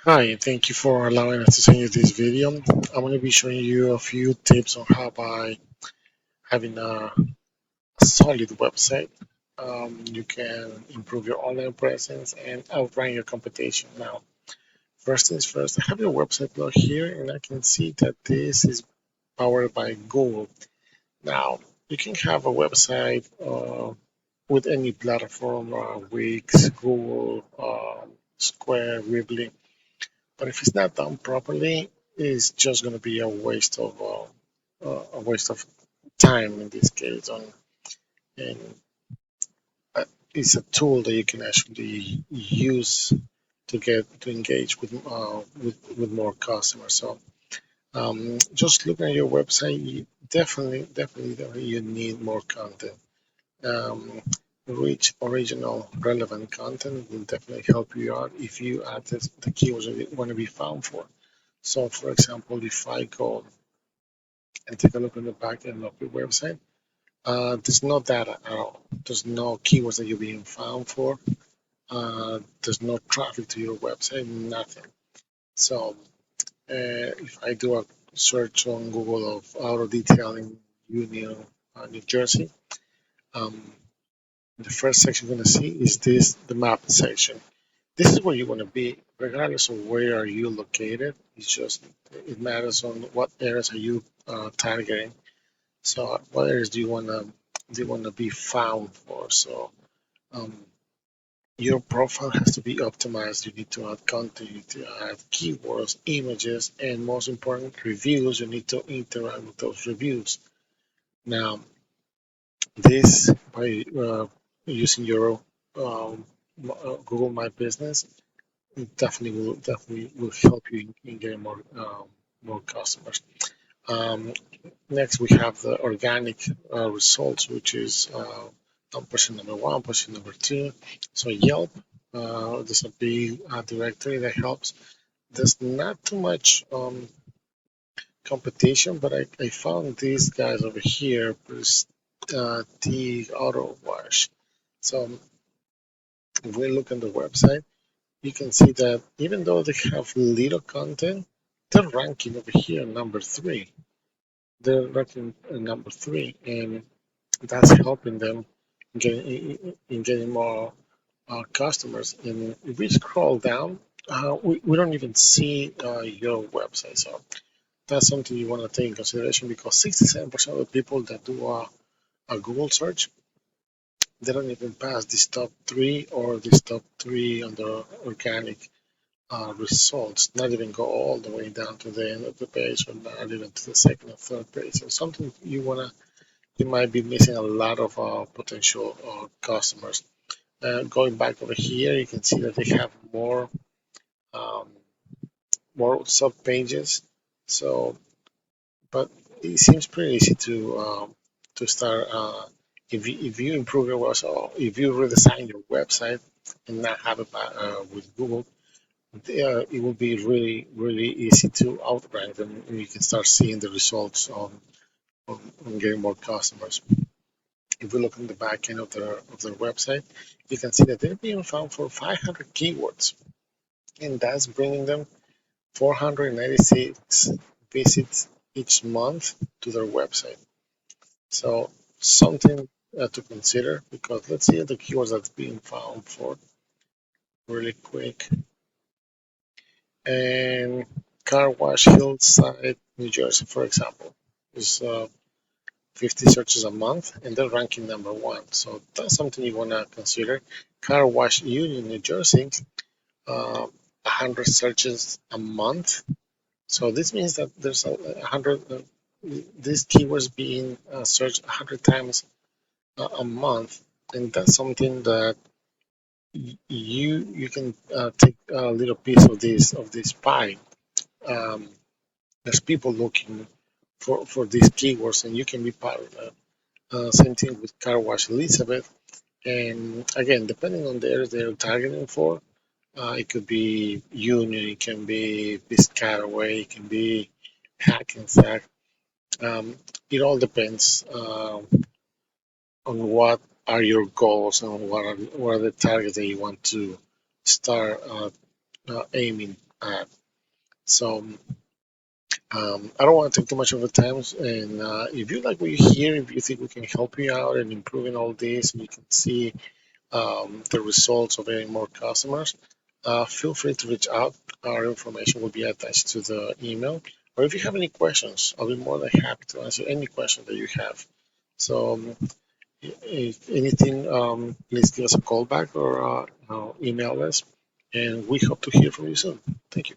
Hi, thank you for allowing us to send you this video. I'm going to be showing you a few tips on how by having a solid website, you can improve your online presence and outrank your competition. Now, first things first, I have your website blog here and I can see that this is powered by Google. Now, you can have a website with any platform, Wix, Google, Square, Weebly. But if it's not done properly, it's just going to be a waste of time in this case. And uh, it's a tool that you can actually use to engage with more customers. So just looking at your website, definitely, you need more content. Um, Rich, original, relevant content will definitely help you out if you add the keywords that you want to be found for. So, for example, if I go and take a look on the back end of your website, there's no data at all. There's no keywords that you're being found for. There's no traffic to your website, nothing. So, if I do a search on Google of auto detailing Union, New Jersey, um, the first section you're going to see is the map section. This is where you want to be, regardless of where are you located. It matters on what areas are you targeting. So what areas do you want to be found for? So um, your profile has to be optimized. You need to add content, you need to add keywords, images, and most important, reviews. You need to interact with those reviews. Now, this by using your Google My Business definitely will help you in getting more customers. Um, Next, we have the organic results, which is person number one, person number two. So Yelp, there's a big directory that helps. There's not too much competition, but I found these guys over here, the Auto Wash. So if we look on the website, you can see that even though they have little content, they're ranking over here number three. They're ranking number three, and that's helping them in getting more customers. And if we scroll down, we don't even see your website. So that's something you want to take in consideration because 67% of the people that do a Google search, they don't even pass this top three or this top three on the organic results, not even go all the way down to the end of the page or not even to the second or third page. So something you might be missing a lot of potential customers. Going back over here, you can see that they have um, more sub pages. So, but it seems pretty easy to start. If you improve your website, or if you redesign your website and not have it with Google, it will be really easy to outrank them, and you can start seeing the results on getting more customers. If we look on the back end of their website, you can see that they're being found for 500 keywords, and that's bringing them 496 visits each month to their website. So something to consider because let's see the keywords that's being found for really quick. And car wash hillside, New Jersey, for example, is 50 searches a month, and they're ranking number one. So that's something you want to consider. Car wash Union, New Jersey, 100 searches a month. So this means that there's a hundred these keywords being searched 100 times a month, and that's something that you can take a little piece of this pie. Um, there's people looking for these keywords, and you can be part of that. Same thing with car wash Elizabeth. And again, depending on the areas they're targeting for, it could be Union, it can be Piscataway, it can be Hackensack. It all depends on what are your goals and what are the targets that you want to start aiming. ad. So I don't want to take too much of your time. And if you like what you hear, if you think we can help you out in improving all this, and you can see the results of getting more customers, feel free to reach out. Our information will be attached to the email. Or if you have any questions, I'll be more than happy to answer any question that you have. So, if anything, please give us a call back or email us, and we hope to hear from you soon. Thank you.